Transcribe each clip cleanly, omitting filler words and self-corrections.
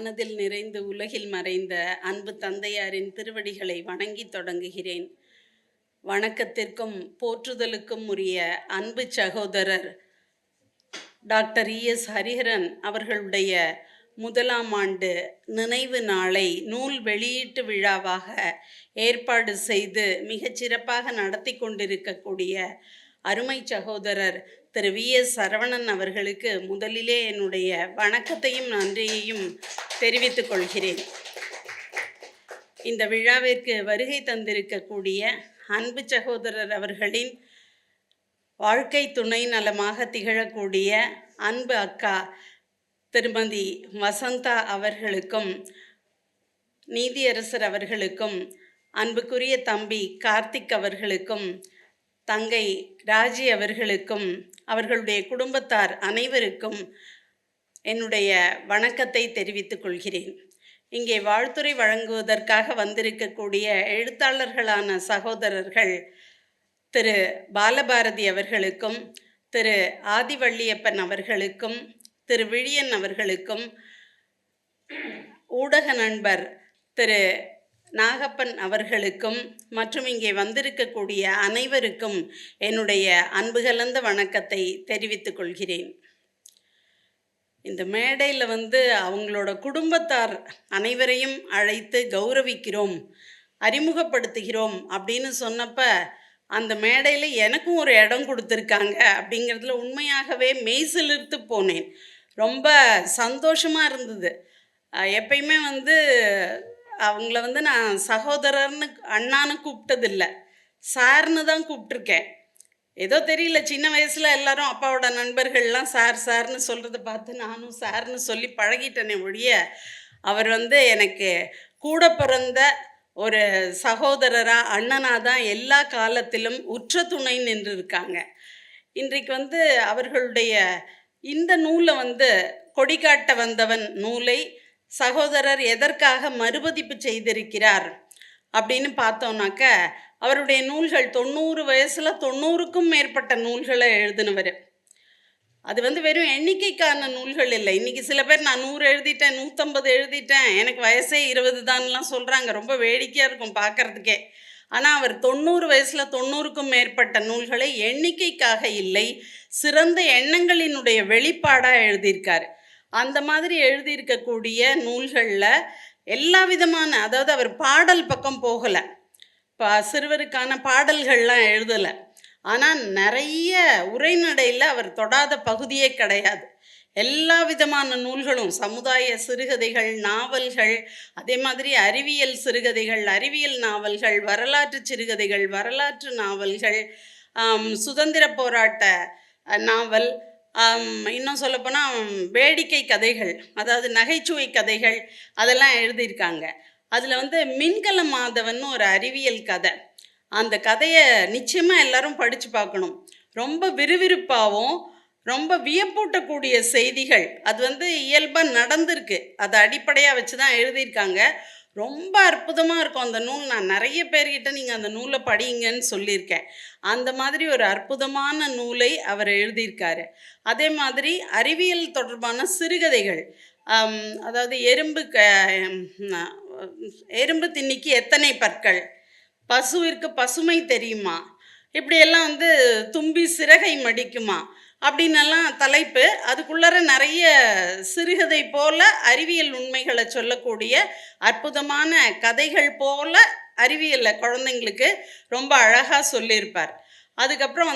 வானதில் நிறைந்து உலகில் மறைந்த அன்பு தந்தையாரின் திருவடிகளை வணங்கி தொடங்குகிறேன். வணக்கத்திற்கும் போற்றுதலுக்கும் உரிய அன்பு சகோதரர் டாக்டர் ES ஹரிஹரன் அவர்களுடைய முதலாம் ஆண்டு நினைவு நாளை நூல் வெளியீட்டு விழாவாக ஏற்பாடு செய்து மிகச்சிறப்பாக நடத்தி கொண்டிருக்கக்கூடிய அருமை சகோதரர் திரு VS சரவணன் அவர்களுக்கு முதலிலே என்னுடைய வணக்கத்தையும் நன்றியையும் தெரிவித்துக் கொள்கிறேன். இந்த விழாவிற்கு வருகை தந்திருக்கக்கூடிய அன்பு சகோதரர் அவர்களின் வாழ்க்கை துணை நலமாக திகழக்கூடிய அன்பு அக்கா திருமதி வசந்தா அவர்களுக்கும், நீதியரசர் அவர்களுக்கும், அன்புக்குரிய தம்பி கார்த்திக் அவர்களுக்கும், தங்கை ராஜி அவர்களுக்கும், அவர்களுடைய குடும்பத்தார் அனைவருக்கும் என்னுடைய வணக்கத்தை தெரிவித்துக் கொள்கிறேன். இங்கே வாழ்த்துரை வழங்குவதற்காக வந்திருக்கக்கூடிய எழுத்தாளர்களான சகோதரர்கள் திரு பாலபாரதி அவர்களுக்கும், திரு ஆதிவள்ளியப்பன் அவர்களுக்கும், திரு விழியன் அவர்களுக்கும், ஊடக நண்பர் திரு நாகப்பன் அவர்களுக்கும் மற்றும் இங்கே வந்திருக்கக்கூடிய அனைவருக்கும் என்னுடைய அன்புகலந்த வணக்கத்தை தெரிவித்துக் கொள்கிறேன். இந்த மேடையில் அவங்களோட குடும்பத்தார் அனைவரையும் அழைத்து கௌரவிக்கிறோம், அறிமுகப்படுத்துகிறோம் அப்படின்னு சொன்னப்ப அந்த மேடையில் எனக்கும் ஒரு இடம் கொடுத்துருக்காங்க அப்படிங்கிறதுல உண்மையாகவே மெய்சிலிர்த்து போனேன். ரொம்ப சந்தோஷமாக இருந்தது. எப்பயுமே அவங்கள நான் சகோதரர்னு அண்ணான்னு கூப்பிட்டதில்லை, சார்னு தான் கூப்பிட்ருக்கேன். ஏதோ தெரியல, சின்ன வயசில் எல்லாரும் அப்பாவோட நண்பர்கள்லாம் சார் சார்னு சொல்கிறத பார்த்து நானும் சார்னு சொல்லி பழகிட்டேனே ஒழிய அவர் எனக்கு கூட பிறந்த ஒரு சகோதரராக அண்ணனாக தான் எல்லா காலத்திலும் உற்ற துணை நின்று இருக்காங்க. இன்றைக்கு அவர்களுடைய இந்த நூலை கொடிகாட்ட வந்தவன் நூலை சகோதரர் எதற்காக மறுபதிப்பு செய்திருக்கிறார் அப்படின்னு பார்த்தோம்னாக்க, அவருடைய நூல்கள் 90 வயசில் 90க்கும் மேற்பட்ட நூல்களை எழுதினவர். அது வெறும் எண்ணிக்கைக்கான நூல்கள் இல்லை. இன்றைக்கி சில பேர் நான் 100 எழுதிட்டேன், 150 எழுதிட்டேன், எனக்கு வயசே 20 தான்லாம் சொல்கிறாங்க. ரொம்ப வேடிக்கையாக இருக்கும் பார்க்குறதுக்கே. ஆனால் அவர் 90 வயசில் 90க்கும் மேற்பட்ட நூல்களை எண்ணிக்கைக்காக இல்லை, சிறந்த எண்ணங்களினுடைய வெளிப்பாடாக எழுதியிருக்கார். அந்த மாதிரி எழுதியிருக்கக்கூடிய நூல்களில் எல்லா விதமான, அதாவது அவர் பாடல் பக்கம் போகலை, சிறுவருக்கான பாடல்கள்லாம் எழுதலை. ஆனால் நிறைய உரைநடையில் அவர் தொடாத பகுதியே கிடையாது. எல்லா விதமான நூல்களும், சமுதாய சிறுகதைகள், நாவல்கள், அதே மாதிரி அறிவியல் சிறுகதைகள், அறிவியல் நாவல்கள், வரலாற்று சிறுகதைகள், வரலாற்று நாவல்கள், சுதந்திர போராட்ட நாவல், இன்னும் சொல்லப்போனால் வேடிக்கை கதைகள், அதாவது நகைச்சுவை கதைகள், அதெல்லாம் எழுதியிருக்காங்க. அதில் மின்கல மாதவன் ஒரு அறிவியல் கதை, அந்த கதையை நிச்சயமாக எல்லாரும் படித்து பார்க்கணும். ரொம்ப விறுவிறுப்பாகவும் ரொம்ப வியப்பூட்டக்கூடிய செய்திகள், அது இயல்பாக நடந்திருக்கு, அதை அடிப்படையாக வச்சு தான் எழுதியிருக்காங்க. ரொம்ப அற்புதமாக இருக்கும் அந்த நூல். நான் நிறைய பேர்கிட்ட நீங்கள் அந்த நூலை படிங்கன்னு சொல்லியிருக்கேன். அந்த மாதிரி ஒரு அற்புதமான நூலை அவர் எழுதியிருக்காரு. அதே மாதிரி அறிவியல் தொடர்பான சிறுகதைகள், அதாவது எறும்பு திண்ணிக்கு எத்தனை பற்கள், பசுவிற்கு பசுமை தெரியுமா, இப்படியெல்லாம் தும்பி சிறகை மடிக்குமா அப்படின்னெல்லாம் தலைப்பு. அதுக்குள்ளார நிறைய சிறுகதை போல அறிவியல் உண்மைகளை சொல்லக்கூடிய அற்புதமான கதைகள் போல அறிவியலை குழந்தைங்களுக்கு ரொம்ப அழகாக சொல்லியிருப்பார். அதுக்கப்புறம்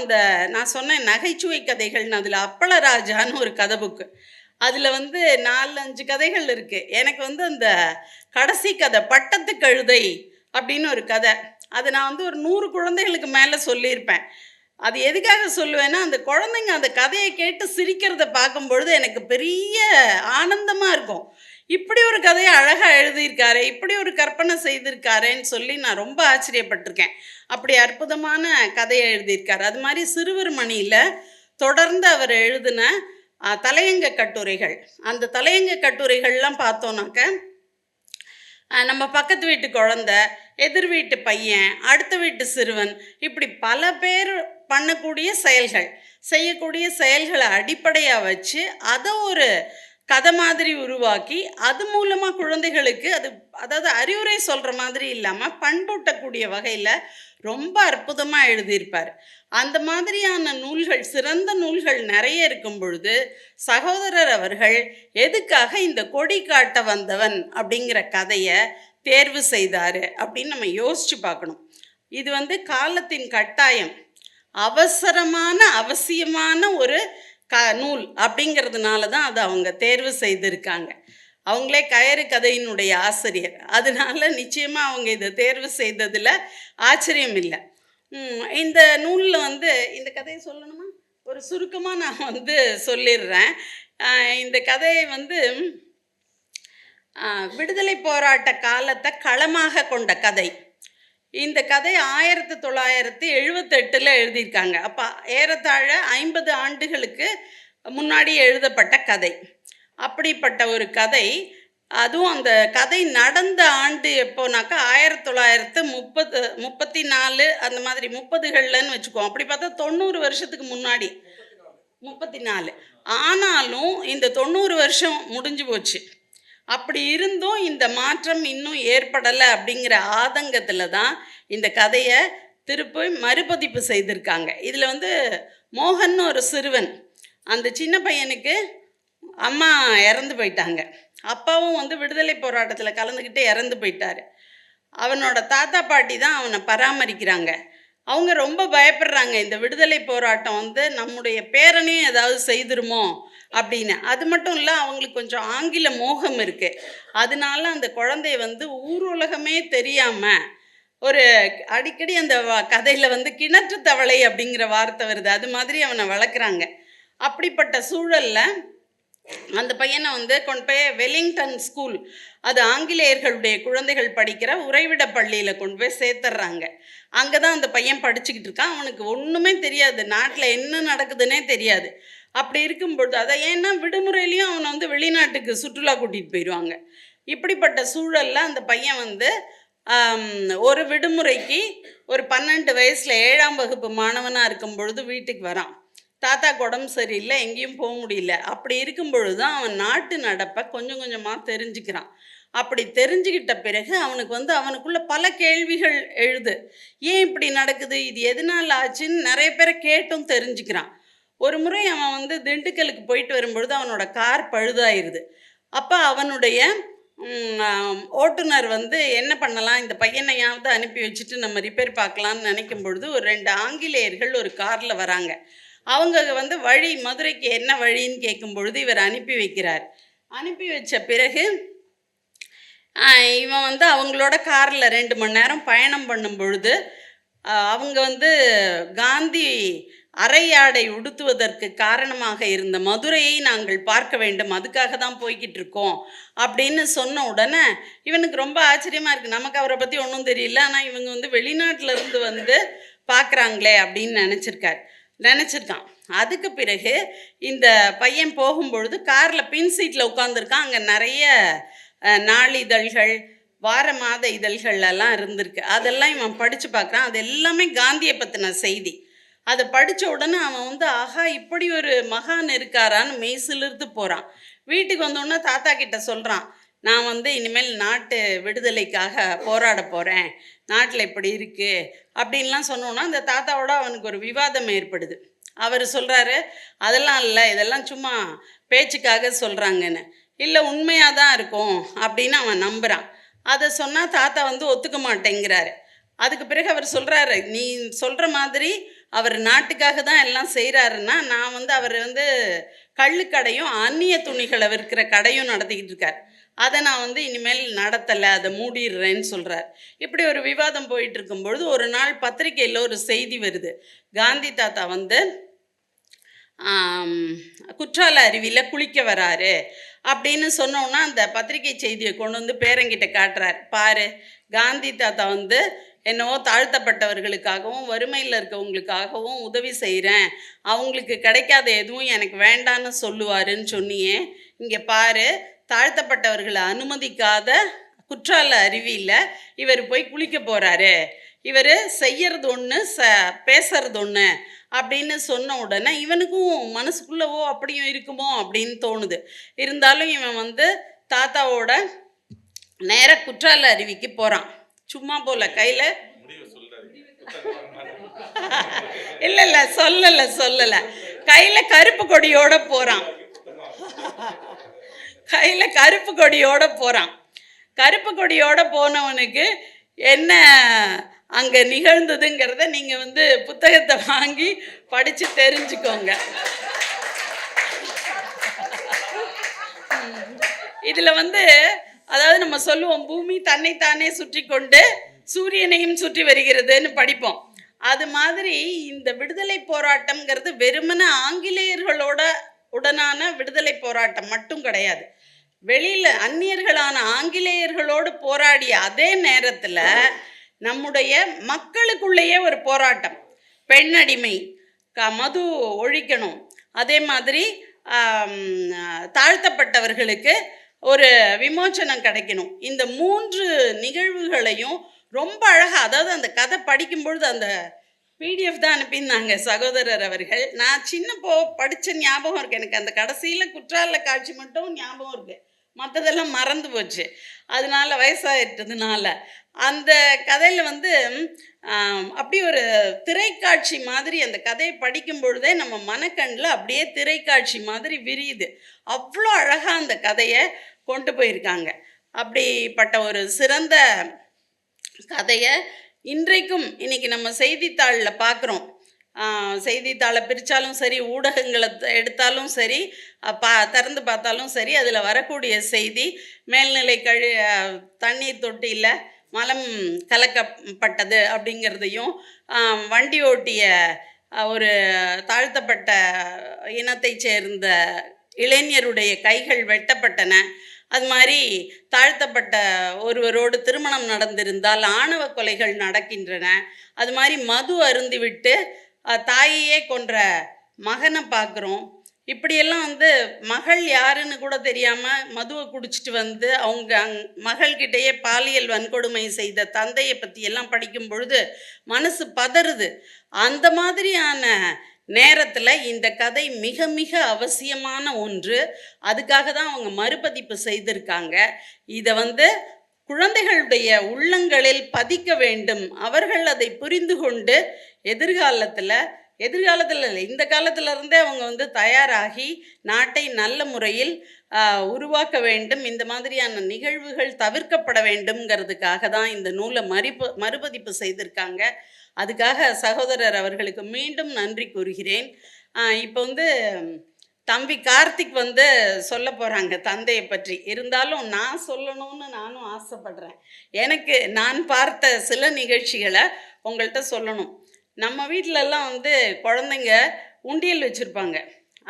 நான் சொன்ன நகைச்சுவை கதைகள்னு அதில் அப்பளராஜான்னு ஒரு கதை புக்கு, அதில் 4-5 கதைகள் இருக்குது. எனக்கு அந்த கடைசி கதை பட்டத்து கழுதை அப்படின்னு ஒரு கதை, அது நான் ஒரு 100 குழந்தைகளுக்கு மேலே சொல்லியிருப்பேன். அது எதுக்காக சொல்லுவேன்னா, அந்த குழந்தைங்க அந்த கதையை கேட்டு சிரிக்கிறத பார்க்கும்பொழுது எனக்கு பெரிய ஆனந்தமாக இருக்கும். இப்படி ஒரு கதையை அழகாக எழுதியிருக்காரு, இப்படி ஒரு கற்பனை செய்திருக்காருன்னு சொல்லி நான் ரொம்ப ஆச்சரியப்பட்டிருக்கேன். அப்படி அற்புதமான கதையை எழுதியிருக்காரு. அது மாதிரி சிறுவர் மணியில் தொடர்ந்து அவர் எழுதின தலையங்க கட்டுரைகள், அந்த தலையங்க கட்டுரைகள்லாம் பார்த்தோன்னாக்க, நம்ம பக்கத்து வீட்டு குழந்தை, எதிர் வீட்டு பையன், அடுத்த வீட்டு சிறுவன், இப்படி பல பேர் பண்ணக்கூடிய செய்யக்கூடிய செயல்களை அடிப்படையாக வச்சு அதை ஒரு கதை மாதிரி உருவாக்கி அது மூலமாக குழந்தைகளுக்கு அதாவது அறிவுரை சொல்கிற மாதிரி இல்லாமல் பண்பூட்டக்கூடிய வகையில் ரொம்ப அற்புதமாக எழுதியிருப்பார். அந்த மாதிரியான நூல்கள், சிறந்த நூல்கள் நிறைய இருக்கும் பொழுது சகோதரர் அவர்கள் எதுக்காக இந்த கொடி காட்ட வந்தவன் அப்படிங்கிற கதையை தேர்வு செய்தார் அப்படின்னு நம்ம யோசித்து பார்க்கணும். இது காலத்தின் கட்டாயம், அவசரமான அவசியமான ஒரு நூல் அப்படிங்கிறதுனால தான் அதை அவங்க தேர்வு செய்திருக்காங்க. அவங்களே கயறு கதையினுடைய ஆசிரியர், அதனால நிச்சயமாக அவங்க இதை தேர்வு செய்ததில் ஆச்சரியம் இல்லை. இந்த நூலில் இந்த கதையை சொல்லணுமா? ஒரு சுருக்கமாக நான் சொல்லிடுறேன். இந்த கதையை விடுதலை போராட்ட காலத்தை களமாக கொண்ட கதை. இந்த கதை 1978 எழுதியிருக்காங்க. அப்போ ஏறத்தாழ 50 ஆண்டுகளுக்கு முன்னாடி எழுதப்பட்ட கதை. அப்படிப்பட்ட ஒரு கதை. அதுவும் அந்த கதை நடந்த ஆண்டு எப்போனாக்கா 1934 அந்த மாதிரி 30கள்லன்னு வச்சுக்குவோம். அப்படி பார்த்தா 90 வருஷத்துக்கு முன்னாடி. 34. ஆனாலும் இந்த 90 வருஷம் முடிஞ்சு போச்சு. அப்படி இருந்தும் இந்த மாற்றம் இன்னும் ஏற்படலை அப்படிங்கிற ஆதங்கத்தில் தான் இந்த கதையை திருப்பி மறுபதிப்பு செய்திருக்காங்க. இதில் மோகன் ஒரு சிறுவன், அந்த சின்ன பையனுக்கு அம்மா இறந்து போயிட்டாங்க. அப்பாவும் விடுதலை போராட்டத்தில் கலந்துக்கிட்டு இறந்து போயிட்டார். அவனோட தாத்தா பாட்டி தான் அவனை பராமரிக்கிறாங்க. அவங்க ரொம்ப பயப்படுறாங்க, இந்த விடுதலை போராட்டம் நம்முடைய பேரனையும் ஏதாவது செய்திருமோ அப்படின்னு. அது மட்டும் இல்லை, அவங்களுக்கு கொஞ்சம் ஆங்கில மோகம் இருக்குது. அதனால அந்த குழந்தைய ஊர் உலகமே தெரியாமல் ஒரு அடிக்கடி அந்த கதையில் கிணற்று தவளை அப்படிங்கிற வார்த்தை வருது, அது மாதிரி அவனை வளர்க்குறாங்க. அப்படிப்பட்ட சூழலில் அந்த பையனை கொண்டு போய் வெலிங்டன் ஸ்கூல், அது ஆங்கிலேயர்களுடைய குழந்தைகள் படிக்கிற உறைவிட பள்ளியில் கொண்டு போய் சேர்த்துட்றாங்க. அங்கே தான் அந்த பையன் படிச்சுக்கிட்டு இருக்கான். அவனுக்கு ஒன்றுமே தெரியாது, நாட்டில் என்ன நடக்குதுன்னே தெரியாது. அப்படி இருக்கும்பொழுது ஏன்னா விடுமுறையிலையும் அவனை வெளிநாட்டுக்கு சுற்றுலா கூட்டிகிட்டு போயிடுவாங்க. இப்படிப்பட்ட சூழலில் அந்த பையன் ஒரு விடுமுறைக்கு ஒரு 12 வயசில் 7ஆம் வகுப்பு மாணவனாக இருக்கும் பொழுது வீட்டுக்கு வரான். தாத்தாக்கு உடம்பு சரியில்லை, எங்கேயும் போக முடியல. அப்படி இருக்கும் பொழுது தான் அவன் நாட்டு நடப்பை கொஞ்சம் கொஞ்சமாக தெரிஞ்சுக்கிறான். அப்படி தெரிஞ்சுக்கிட்ட பிறகு அவனுக்கு அவனுக்குள்ள பல கேள்விகள் எழுது. ஏன் இப்படி நடக்குது, இது எதனால் ஆச்சுன்னு நிறைய பேரை கேட்டும் தெரிஞ்சுக்கிறான். ஒரு முறை அவன் திண்டுக்கலுக்கு போயிட்டு வரும்பொழுது அவனோட கார் பழுதாயிருது. அப்போ அவனுடைய ஓட்டுநர் என்ன பண்ணலாம், இந்த பையனையாவது அனுப்பி வச்சுட்டு நம்ம ரிப்பேர் பார்க்கலான்னு நினைக்கும் பொழுது ஒரு 2 ஆங்கிலேயர்கள் ஒரு காரில் வராங்க. அவங்க வழி, மதுரைக்கு என்ன வழின்னு கேட்கும் பொழுது இவர் அனுப்பி வைக்கிறார். அனுப்பி வச்ச பிறகு இவன் அவங்களோட காரில் 2 மணி நேரம் பயணம் பண்ணும் பொழுது அவங்க காந்தி அரையாடை உடுத்துவதற்கு காரணமாக இருந்த மதுரையை நாங்கள் பார்க்க வேண்டும், அதுக்காக தான் போய்கிட்டு இருக்கோம் அப்படின்னு சொன்ன உடனே இவனுக்கு ரொம்ப ஆச்சரியமாக இருக்குது. நமக்கு அவரை பற்றி ஒன்றும் தெரியல, ஆனால் இவங்க வெளிநாட்டிலேருந்து பார்க்குறாங்களே அப்படின்னு நினச்சிருக்கான். அதுக்கு பிறகு இந்த பையன் போகும்பொழுது காரில் பின் சீட்டில் உட்காந்துருக்கான். அங்கே நிறைய நாளிதழ்கள், வார மாத இதழ்கள் எல்லாம் இருந்திருக்கு. அதெல்லாம் இவன் படித்து பார்க்குறான். அது எல்லாமே காந்தியை பற்றின செய்தி. அதை படித்த உடனே அவன் ஆஹா, இப்படி ஒரு மகான் இருக்காரான்னு மெய்சிலிருந்து போகிறான். வீட்டுக்கு வந்தோடனே தாத்தா கிட்ட சொல்கிறான், நான் இனிமேல் நாட்டு விடுதலைக்காக போராட போகிறேன், நாட்டில் இப்படி இருக்குது அப்படின்லாம் சொன்னோன்னா அந்த தாத்தாவோட அவனுக்கு ஒரு விவாதம் ஏற்படுது. அவர் சொல்கிறாரு, அதெல்லாம் இல்லை, இதெல்லாம் சும்மா பேச்சுக்காக சொல்கிறாங்கன்னு. இல்லை, உண்மையாக தான் இருக்கும் அப்படின்னு அவன் நம்புகிறான். அதை சொன்னால் தாத்தா ஒத்துக்க மாட்டேங்கிறாரு. அதுக்கு பிறகு அவர் சொல்கிறாரு, நீ சொல்கிற மாதிரி அவர் நாட்டுக்காக தான் எல்லாம் செய்கிறாருன்னா, நான் அவர் கள்ளுக்கடையும் அந்நிய துணிகளை விற்கிற கடையும் நடத்திக்கிட்டு இருக்கார், அதை நான் இனிமேல் நடத்தலை, அதை மூடிடுறேன்னு சொல்கிறார். இப்படி ஒரு விவாதம் போயிட்டு இருக்கும்பொழுது ஒரு நாள் பத்திரிக்கையில் ஒரு செய்தி வருது. காந்தி தாத்தா குற்றால அருவியில் குளிக்க வராரு அப்படின்னு சொன்னோன்னா அந்த பத்திரிகை செய்தியை கொண்டு பேரங்கிட்ட காட்டுறார். பாரு, காந்தி தாத்தா என்னவோ தாழ்த்தப்பட்டவர்களுக்காகவும் வறுமையில் இருக்கவங்களுக்காகவும் உதவி செய்கிறேன், அவங்களுக்கு கிடைக்காத எதுவும் எனக்கு வேண்டான்னு சொல்லுவாருன்னு சொன்னியே, இங்கே பாரு, தாழ்த்தப்பட்டவர்களை அனுமதிக்காத குற்றால அருவியில் இவர் போய் குளிக்க போகிறாரு, இவர் செய்யறது ஒன்று பேசுறது ஒன்று அப்படின்னு சொன்ன உடனே இவனுக்கும் மனசுக்குள்ளவோ அப்படியும் இருக்குமோ அப்படின்னு தோணுது. இருந்தாலும் இவன் வந்து தாத்தாவோட நேர குற்றால அருவிக்கு போகிறான். சும்மா போல கையில் இல்லை சொல்லலை கையில் கருப்பு கொடியோட போகிறான். கையில் கருப்பு கொடியோட போகிறான். கருப்பு கொடியோட போனவனுக்கு என்ன அங்கே நிகழ்ந்ததுங்கிறத நீங்கள் வந்து புத்தகத்தை வாங்கி படித்து தெரிஞ்சுக்கோங்க. இதில் வந்து அதாவது நம்ம சொல்லுவோம், பூமி தன்னைத்தானே சுற்றி கொண்டு சூரியனையும் சுற்றி வருகிறதுன்னு படிப்போம். அது மாதிரி இந்த விடுதலை போராட்டம்ங்கிறது வெறுமன ஆங்கிலேயர்களோட உடனான விடுதலை போராட்டம் மட்டும் கிடையாது. வெளியில் அந்நியர்களான ஆங்கிலேயர்களோடு போராடிய அதே நேரத்தில் நம்முடைய மக்களுக்குள்ளேயே ஒரு போராட்டம். பெண்ணடிமை, மது ஒழிக்கணும், அதே மாதிரி தாழ்த்தப்பட்டவர்களுக்கு ஒரு விமோச்சனம் கிடைக்கணும். இந்த 3 நிகழ்வுகளையும் ரொம்ப அழகாக, அதாவது அந்த கதை படிக்கும்பொழுது அந்த PDF தான் அனுப்பியிருந்தாங்க சகோதரர் அவர்கள். நான் படித்த ஞாபகம் இருக்குது எனக்கு. அந்த கடைசியில் குற்றால காட்சி மட்டும் ஞாபகம் இருக்குது, மற்றதெல்லாம் மறந்து போச்சு. அதனால வயசாகிட்டதுனால அந்த கதையில் வந்து அப்படி ஒரு திரைக்காட்சி மாதிரி அந்த கதையை படிக்கும் பொழுதே நம்ம மனக்கண்ணில் அப்படியே திரைக்காட்சி மாதிரி விரியுது. அவ்வளோ அழகாக அந்த கதையை கொண்டு போயிருக்காங்க. அப்படிப்பட்ட ஒரு சிறந்த கதையை இன்றைக்கும் இன்றைக்கி நம்ம செய்தித்தாளில் பார்க்குறோம். செய்தித்தாளை பிரித்தாலும் சரி, ஊடகங்களை எடுத்தாலும் சரி, திறந்து பார்த்தாலும் சரி, அதில் வரக்கூடிய செய்தி மேல்நிலை தண்ணீர் தொட்டியில் மலம் கலக்கப்பட்டது அப்படிங்கிறதையும், வண்டி ஓட்டிய ஒரு தாழ்த்தப்பட்ட இனத்தை சேர்ந்த இளைஞருடைய கைகள் வெட்டப்பட்டன, அது மாதிரி தாழ்த்தப்பட்ட ஒருவரோடு திருமணம் நடந்திருந்தால் ஆணவ கொலைகள் நடக்கின்றன, அது மாதிரி மது அருந்திவிட்டு தாயையே கொன்ற மகனை பார்க்குறோம். இப்படியெல்லாம் வந்து மகள் யாருன்னு கூட தெரியாமல் மதுவை குடிச்சிட்டு வந்து அவங்க மகள்கிட்டயே பாலியல் வன்கொடுமை செய்த தந்தையை பற்றியெல்லாம் படிக்கும் பொழுது மனசு பதறுது. அந்த மாதிரியான நேரத்தில் இந்த கதை மிக மிக அவசியமான ஒன்று. அதுக்காக தான் அவங்க மறுபதிப்பு செய்திருக்காங்க. இதை வந்து குழந்தைகளுடைய உள்ளங்களில் பதிக்க வேண்டும். அவர்கள் அதை புரிந்து கொண்டு எதிர்காலத்தில் இல்லை, இந்த காலத்தில் இருந்தே அவங்க வந்து தயாராகி நாட்டை நல்ல முறையில் உருவாக்க வேண்டும். இந்த மாதிரியான நிகழ்வுகள் தவிர்க்கப்பட வேண்டும்ங்கிறதுக்காக தான் இந்த நூலை மறுபதிப்பு செய்திருக்காங்க. அதுக்காக சகோதரர் அவர்களுக்கு மீண்டும் நன்றி கூறுகிறேன். இப்போ வந்து தம்பி கார்த்திக் வந்து சொல்ல போகிறாங்க தந்தையை பற்றி. இருந்தாலும் நான் சொல்லணும்னு நானும் ஆசைப்படுறேன். நான் பார்த்த சில நிகழ்ச்சிகளை உங்கள்கிட்ட சொல்லணும். நம்ம வீட்டிலலாம் வந்து குழந்தைங்க உண்டியல் வச்சுருப்பாங்க,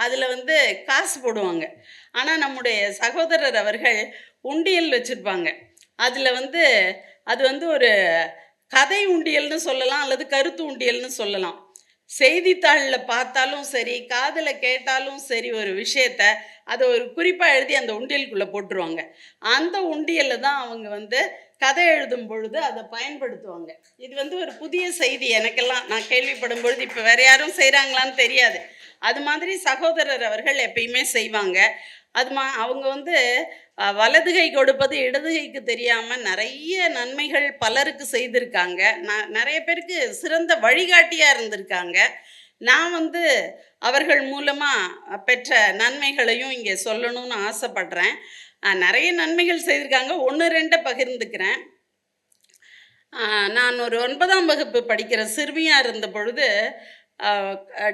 அதில் வந்து காசு போடுவாங்க. ஆனால் நம்முடைய சகோதரர் அவர்கள் உண்டியல் வச்சுருப்பாங்க. அதில் வந்து அது வந்து ஒரு கதை உண்டியல்னு சொல்லலாம், அல்லது கருத்து உண்டியல்னு சொல்லலாம். செய்தித்தாளில் பார்த்தாலும் சரி, காதில் கேட்டாலும் சரி, ஒரு விஷயத்தை அதை ஒரு குறிப்பாக எழுதி அந்த உண்டியலுக்குள்ளே போட்டுருவாங்க. அந்த உண்டியலில் தான் அவங்க வந்து கதை எழுதும் பொழுது அதை பயன்படுத்துவாங்க. இது வந்து ஒரு புதிய செய்தி எனக்கெல்லாம். நான் கேள்விப்படும் பொழுது இப்போ வேறு யாரும் செய்கிறாங்களான்னு தெரியாது. அது மாதிரி சகோதரர் அவர்கள் எப்பயுமே செய்வாங்க. அவங்க வந்து வலதுகை கொடுப்பது இடதுகைக்கு தெரியாமல் நிறைய நன்மைகள் பலருக்கு செய்திருக்காங்க. நிறைய பேருக்கு சிறந்த வழிகாட்டியாக இருந்திருக்காங்க. நான் வந்து அவர்கள் மூலமாக பெற்ற நன்மைகளையும் இங்கே சொல்லணும்னு ஆசைப்படுறேன். நிறைய நன்மைகள் செய்திருக்காங்க. 1-2 பகிர்ந்துக்கிறேன். நான் ஒரு 9ஆம் வகுப்பு படிக்கிற சிறுமியாக இருந்த பொழுது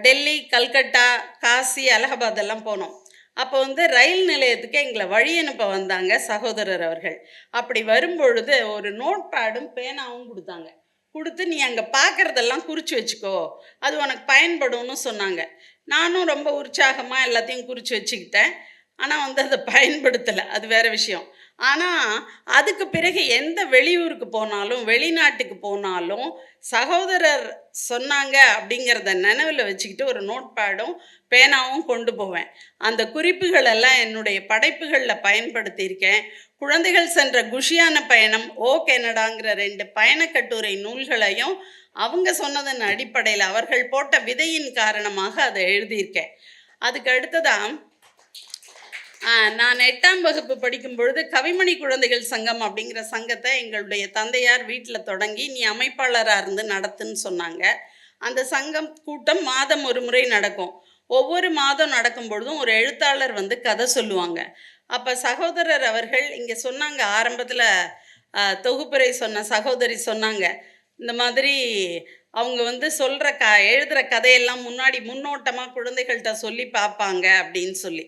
டெல்லி, கல்கட்டா, காசி, அலகாபாத் எல்லாம் போனோம். அப்போ வந்து ரயில் நிலையத்துக்கு எங்களை வழி அனுப்ப வந்தாங்க சகோதரர் அவர்கள். அப்படி வரும்பொழுது ஒரு நோட் பேடும் பேனாவும் கொடுத்தாங்க. கொடுத்து நீ அங்கே பார்க்குறதெல்லாம் குறித்து வச்சுக்கோ, அது உனக்கு பயன்படும்னு சொன்னாங்க. நானும் ரொம்ப உற்சாகமாக எல்லாத்தையும் குறித்து வச்சுக்கிட்டேன். ஆனால் வந்து அதை பயன்படுத்தலை, அது வேறு விஷயம். ஆனால் அதுக்கு பிறகு எந்த வெளியூருக்கு போனாலும் வெளிநாட்டுக்கு போனாலும் சகோதரர் சொன்னாங்க அப்படிங்கிறத நினைவில் வச்சுக்கிட்டு ஒரு நோட் பேடும் பேனாவும் கொண்டு போவேன். அந்த குறிப்புகள் எல்லாம் என்னுடைய படைப்புகளில் பயன்படுத்தியிருக்கேன். குழந்தைகள் சென்ற குஷியான பயணம், ஓ கெனடாங்கிற 2 பயணக்கட்டுரை நூல்களையும் அவங்க சொன்னதன் அடிப்படையில் அவர்கள் போட்ட விதையின் காரணமாக அதை எழுதியிருக்கேன். அதுக்கு அடுத்ததான் நான் 8ஆம் வகுப்பு படிக்கும் பொழுது கவிமணி குழந்தைகள் சங்கம் அப்படிங்கிற சங்கத்தை எங்களுடைய தந்தையார் வீட்டில் தொடங்கி நீ அமைப்பாளராக இருந்து நடத்துன்னு சொன்னாங்க. அந்த சங்கம் கூட்டம் மாதம் ஒரு முறை நடக்கும். ஒவ்வொரு மாதம் நடக்கும் பொழுதும் ஒரு எழுத்தாளர் வந்து கதை சொல்லுவாங்க. அப்போ சகோதரர் அவர்கள் இங்கே சொன்னாங்க, ஆரம்பத்தில் தொகுப்புரை சொன்ன சகோதரி சொன்னாங்க, இந்த மாதிரி அவங்க வந்து எழுதுகிற கதையெல்லாம் முன்னாடி முன்னோட்டமாக குழந்தைகள்கிட்ட சொல்லி பார்ப்பாங்க அப்படின்னு சொல்லி.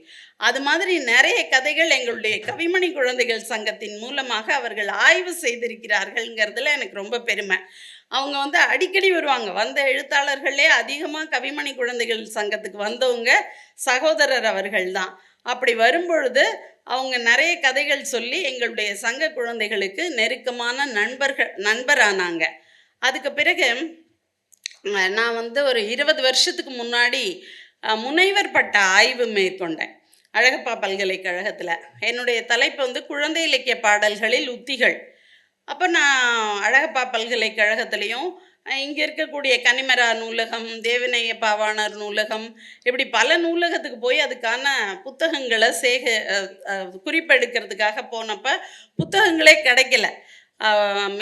அது மாதிரி நிறைய கதைகள் எங்களுடைய கவிமணி குழந்தைகள் சங்கத்தின் மூலமாக அவர்கள் ஆய்வு செய்திருக்கிறார்கள்ங்கிறதுல எனக்கு ரொம்ப பெருமை. அவங்க வந்து அடிக்கடி வருவாங்க. வந்த எழுத்தாளர்களே அதிகமாக கவிமணி குழந்தைகள் சங்கத்துக்கு வந்தவங்க சகோதரர் அவர்கள் தான். அப்படி வரும்பொழுது அவங்க நிறைய கதைகள் சொல்லி எங்களுடைய சங்க குழந்தைகளுக்கு நெருக்கமான நண்பரானாங்க. அதுக்கு பிறகு நான் வந்து ஒரு 20 வருஷத்துக்கு முன்னாடி முனைவர் பட்ட ஆய்வு மேற்கொண்டேன் அழகப்பா பல்கலைக்கழகத்தில். என்னுடைய தலைப்பு வந்து குழந்தை இலக்கிய பாடல்களில் உத்திகள். அப்போ நான் அழகப்பா பல்கலைக்கழகத்துலேயும் இங்கே இருக்கக்கூடிய கனிமரா நூலகம், தேவநேய பாவாணர் நூலகம், இப்படி பல நூலகத்துக்கு போய் அதுக்கான புத்தகங்களை குறிப்பெடுக்கிறதுக்காக போனப்போ புத்தகங்களே கிடைக்கல.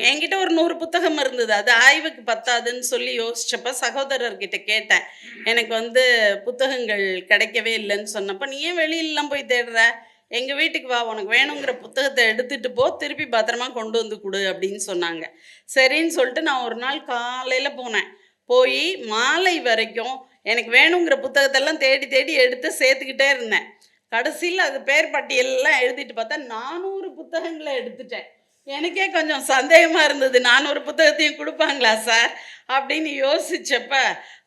என்கிட்ட ஒரு 100 புத்தகம் இருந்தது. அது ஆய்வுக்கு பத்தாதுன்னு சொல்லி யோசிச்சப்போ சகோதரர்கிட்ட கேட்டேன், எனக்கு வந்து புத்தகங்கள் கிடைக்கவே இல்லைன்னு சொன்னப்போ, நீ ஏன் வெளியிலலாம் போய் தேடுற, எங்கள் வீட்டுக்கு வா, உனக்கு வேணுங்கிற புத்தகத்தை எடுத்துகிட்டு போ, திருப்பி பத்திரமா கொண்டு வந்து கொடு அப்படின்னு சொன்னாங்க. சரின்னு சொல்லிட்டு நான் ஒரு நாள் காலையில் போனேன். போய் மாலை வரைக்கும் எனக்கு வேணுங்கிற புத்தகத்தெல்லாம் தேடி தேடி எடுத்து சேர்த்துக்கிட்டே இருந்தேன். கடைசியில் அது பேர் பட்டியலெல்லாம் எழுதிட்டு பார்த்தா 400 புத்தகங்களை எடுத்துட்டேன். எனக்கே கொஞ்சம் சந்தேகமாக இருந்தது, 400 புத்தகத்தையும் கொடுப்பாங்களா சார் அப்படின்னு யோசிச்சப்ப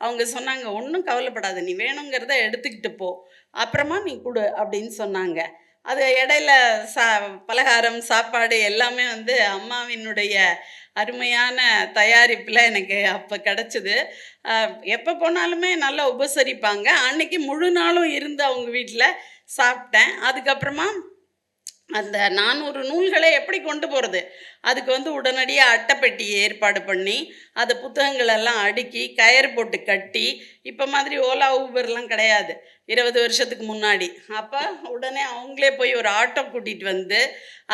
அவங்க சொன்னாங்க, ஒன்றும் கவலைப்படாத, நீ வேணுங்கிறத எடுத்துக்கிட்டு போ, அப்புறமா நீ கொடு அப்படின்னு சொன்னாங்க. அது இடையில பலகாரம் சாப்பாடு எல்லாமே வந்து அம்மாவினுடைய அருமையான தயாரிப்பில் எனக்கு அப்போ கிடச்சிது. எப்போ போனாலுமே நல்லா உபசரிப்பாங்க. அன்னைக்கு முழு நாளும் இருந்து அவங்க வீட்டில் சாப்பிட்டேன். அதுக்கப்புறமா அந்த 400 நூல்களை எப்படி கொண்டு போகிறது, அதுக்கு வந்து உடனடியாக அட்டைப்பெட்டி ஏற்பாடு பண்ணி அந்த புத்தகங்களெல்லாம் அடுக்கி கயிறு போட்டு கட்டி, இப்போ மாதிரி ஓலா ஊபர்லாம் கிடையாது 20 வருஷத்துக்கு முன்னாடி. அப்போ உடனே அவங்களே போய் ஒரு ஆட்டோ கூட்டிகிட்டு வந்து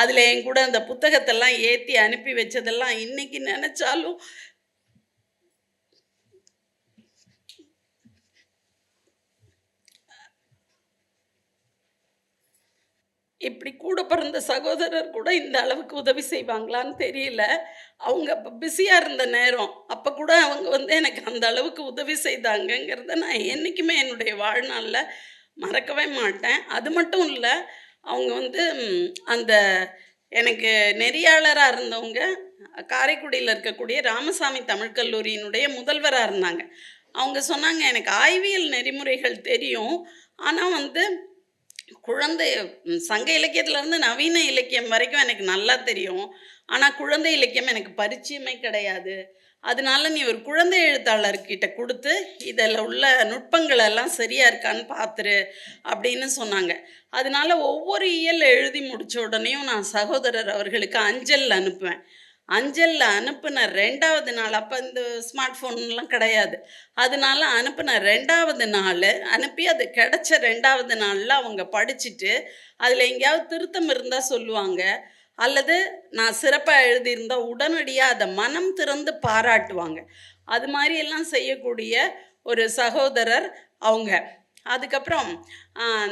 அதில் என் கூட அந்த புத்தகத்தெல்லாம் ஏற்றி அனுப்பி வச்சதெல்லாம் இன்றைக்கி நினச்சாலும் இப்படி கூட பிறந்த சகோதரர் கூட இந்த அளவுக்கு உதவி செய்வாங்களான்னு தெரியல. அவங்க அப்போ பிஸியாக இருந்த நேரம். அப்போ கூட அவங்க வந்து எனக்கு அந்த அளவுக்கு உதவி செய்தாங்கங்கிறத நான் என்றைக்குமே என்னுடைய வாழ்நாளில் மறக்கவே மாட்டேன். அது மட்டும் இல்லை, அவங்க வந்து அந்த எனக்கு நெறியாளராக இருந்தவங்க காரைக்குடியில் இருக்கக்கூடிய ராமசாமி தமிழ் கல்லூரியினுடைய முதல்வராக இருந்தாங்க. அவங்க சொன்னாங்க, எனக்கு ஆய்வியல் நெறிமுறைகள் தெரியும், ஆனால் வந்து குழந்தை சங்க இலக்கியத்துலேருந்து நவீன இலக்கியம் வரைக்கும் எனக்கு நல்லா தெரியும், ஆனால் குழந்தை இலக்கியம் எனக்கு பரிச்சயமே கிடையாது. அதனால நீ ஒரு குழந்தை எழுத்தாளர்கிட்ட கொடுத்து இதில் உள்ள நுட்பங்களெல்லாம் சரியாக இருக்கான்னு பார்த்துரு அப்படின்னு சொன்னாங்க. அதனால ஒவ்வொரு இயல் எழுதி முடித்த உடனேயும் நான் சகோதரர் அவர்களுக்கு அஞ்சல் அனுப்புவேன். அஞ்சலில் அனுப்பின 2வது நாள், அப்போ இந்த ஸ்மார்ட் ஃபோன்லாம் கிடையாது, அதனால அனுப்பின 2வது நாள் அனுப்பி அது கிடச்ச 2வது நாளில் அவங்க படிச்சுட்டு அதில் எங்கேயாவது திருத்தம் இருந்தால் சொல்லுவாங்க, அல்லது நான் சிறப்பாக எழுதியிருந்தால் உடனடியாக அதை மனம் திறந்து பாராட்டுவாங்க. அது மாதிரியெல்லாம் செய்யக்கூடிய ஒரு சகோதரர் அவங்க. அதுக்கப்புறம்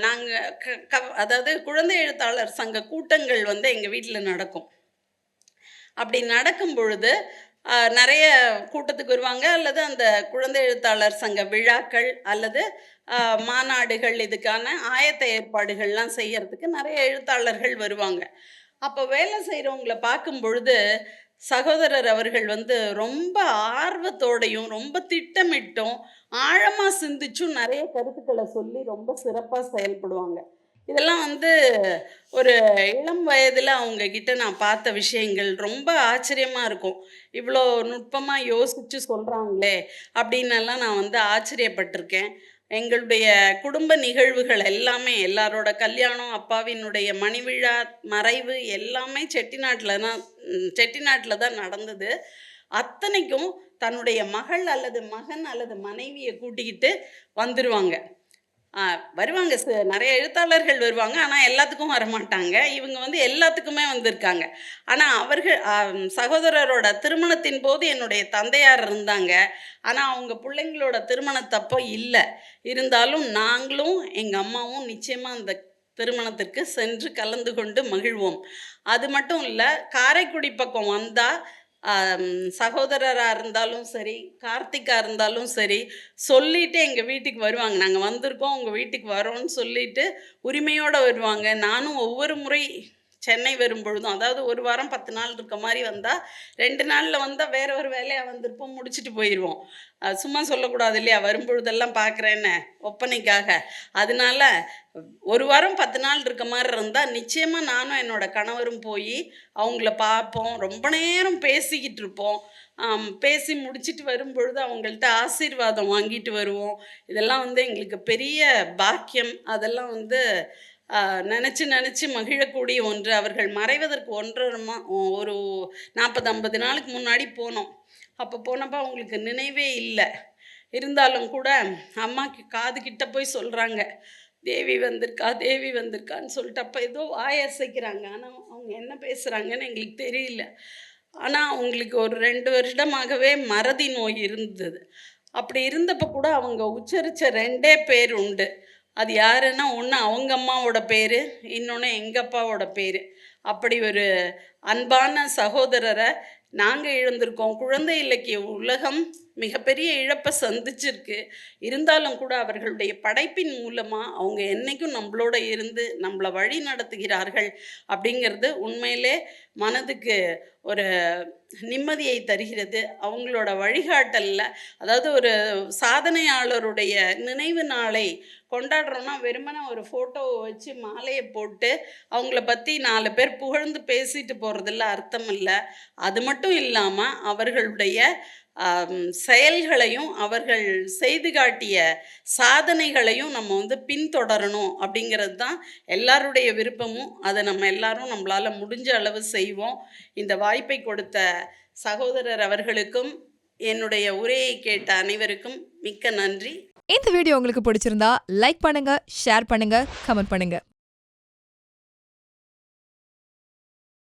நாங்கள் அதாவது குழந்தை எழுத்தாளர் சங்க கூட்டங்கள் வந்து எங்கள் வீட்டில் நடக்கும். அப்படி நடக்கும் பொழுது நிறைய கூட்டத்துக்கு வருவாங்க, அல்லது அந்த குழந்தை எழுத்தாளர் சங்க விழாக்கள் அல்லது மாநாடுகள், இதுக்கான ஆயத்த ஏற்பாடுகள்லாம் செய்யறதுக்கு நிறைய எழுத்தாளர்கள் வருவாங்க. அப்போ வேலை செய்கிறவங்கள பார்க்கும் பொழுது சகோதரர் அவர்கள் வந்து ரொம்ப ஆர்வத்தோடையும் ரொம்ப திட்டமிட்டும் ஆழமாக சிந்திச்சும் நிறைய கருத்துக்களை சொல்லி ரொம்ப சிறப்பாக செயல்படுவாங்க. இதெல்லாம் வந்து ஒரு இளம் வயதில் அவங்க கிட்ட நான் பார்த்த விஷயங்கள் ரொம்ப ஆச்சரியமாக இருக்கும். இவ்வளோ நுட்பமாக யோசித்து சொல்கிறாங்களே அப்படின்னெல்லாம் நான் வந்து ஆச்சரியப்பட்டிருக்கேன். எங்களுடைய குடும்ப நிகழ்வுகள் எல்லாமே எல்லாரோட கல்யாணம், அப்பாவினுடைய மணிவிழா, மறைவு எல்லாமே செட்டிநாட்டில் தான் நடந்தது. அத்தனைக்கும் தன்னுடைய மகள் அல்லது மகன் அல்லது மனைவியை கூட்டிக்கிட்டு வந்துருவாங்க. வருவாங்க. நெறைய எழுத்தாளர்கள் வருவாங்க. ஆனா, எல்லாத்துக்கும் வரமாட்டாங்க. இவங்க வந்து எல்லாத்துக்குமே வந்திருக்காங்க. ஆனா, அவர்கள் சகோதரரோட திருமணத்தின் போது என்னுடைய தந்தையார் இருந்தாங்க. ஆனா, அவங்க புள்ளைங்களோட திருமணத்தப்போ இல்ல. இருந்தாலும் நாங்களும், எங்க அம்மாவும் நிச்சயமா அந்த திருமணத்திற்கு சென்று கலந்து கொண்டு மகிழ்வோம். அது மட்டும் இல்ல, காரைக்குடி பக்கம் வந்தா சகோதரரா இருந்தாலும் சரி, கார்த்திக்கா இருந்தாலும் சரி, சொல்லிட்டு எங்க வீட்டுக்கு வருவாங்க. நாங்க வந்திருக்கோம், உங்க வீட்டுக்கு வரோம்ன்னு சொல்லிட்டு உரிமையோட வருவாங்க. நானும் ஒவ்வொரு முறை சென்னை வரும்பொழுதும், அதாவது 1 வாரம் 10 நாள் இருக்க மாரி வந்தா, 2 நாள்ல வந்தா வேற ஒரு வேலையா வந்திருப்போம், முடிச்சுட்டு போயிருவோம். சும்மா சொல்லக்கூடாது இல்லையா? வரும்பொழுதெல்லாம் பார்க்குறேன்னு, ஒப்பனைக்காக. அதனால 1 வாரம் 10 நாள் இருக்க மாரி இருந்தா, நிச்சயமா நானும் என்னோட கணவரும் போயி, அவங்கள பார்ப்போம். ரொம்ப நேரம் பேசிக்கிட்டு இருப்போம். பேசி முடிச்சுட்டு வரும்பொழுது அவங்கள்ட்ட ஆசீர்வாதம் வாங்கிட்டு வருவோம். இதெல்லாம் வந்து எங்களுக்கு பெரிய பாக்கியம். அதெல்லாம் வந்து நெனச்சு நெனச்சு மகிழக்கூடிய ஒன்று. அவர்கள் மறைவதற்கு 1 1/2 ஒரு 40, 50 நாளுக்கு முன்னாடி போனோம். அப்போ போனப்போ அவங்களுக்கு நினைவே இல்ல. இருந்தாலும் கூட அம்மாக்கு காது கிட்ட போய் சொல்றாங்க, "தேவி வந்திருக்கா, தேவி வந்திருக்கான்னு" சொல்லிட்டு. அப்போ ஏதோ வாய் அசைக்கிறாங்க. ஆனா அவங்க என்ன பேசுறாங்கன்னு எங்களுக்கு தெரியல. ஆனா அவங்களுக்கு ஒரு 2 வருடமாகவே மறதி நோய் இருந்தது. அப்படி இருந்தப்ப கூட அவங்க உச்சரிச்ச 2டே பேர் உண்டு. அது யாருன்னா, ஒண்ணு அவங்க அம்மாவோட பேரு, இன்னொன்னு எங்க அப்பாவோட பேரு. அப்படி ஒரு அன்பான சகோதரர நாங்க இழந்திருக்கோம். குழந்தை இலக்கிய உலகம் மிகப்பெரிய இழப்ப சந்திச்சிருக்கு. இருந்தாலும் கூட அவர்களுடைய படைப்பின் மூலமா அவங்க என்னைக்கும் நம்மளோட இருந்து நம்மள வழி நடத்துகிறார்கள் அப்படிங்கிறது உண்மையிலே மனதுக்கு ஒரு நிம்மதியை தருகிறது. அவங்களோட வழிகாட்டல்ல, அதாவது ஒரு சாதனையாளருடைய நினைவு நாளை கொண்டாடுறோம்னா, வெறுமனே ஒரு ஃபோட்டோவை வச்சு மாலையை போட்டு அவங்கள பற்றி 4 பேர் புகழ்ந்து பேசிட்டு போகிறதில்ல அர்த்தம் இல்லை. அது மட்டும் இல்லாமல் அவர்களுடைய செயல்களையும் அவர்கள் செய்து காட்டிய சாதனைகளையும் நம்ம வந்து பின்தொடரணும் அப்படிங்கிறது தான் எல்லாருடைய விருப்பமும். அதை நம்ம எல்லாரும் நம்மளால் முடிஞ்ச அளவு செய்வோம். இந்த வாய்ப்பை கொடுத்த சகோதரர் அவர்களுக்கும் என்னுடைய உரையை கேட்ட அனைவருக்கும் மிக்க நன்றி. இந்த வீடியோ உங்களுக்கு பிடிச்சிருந்தா லைக் பண்ணுங்க, ஷேர் பண்ணுங்க, கமெண்ட் பண்ணுங்க.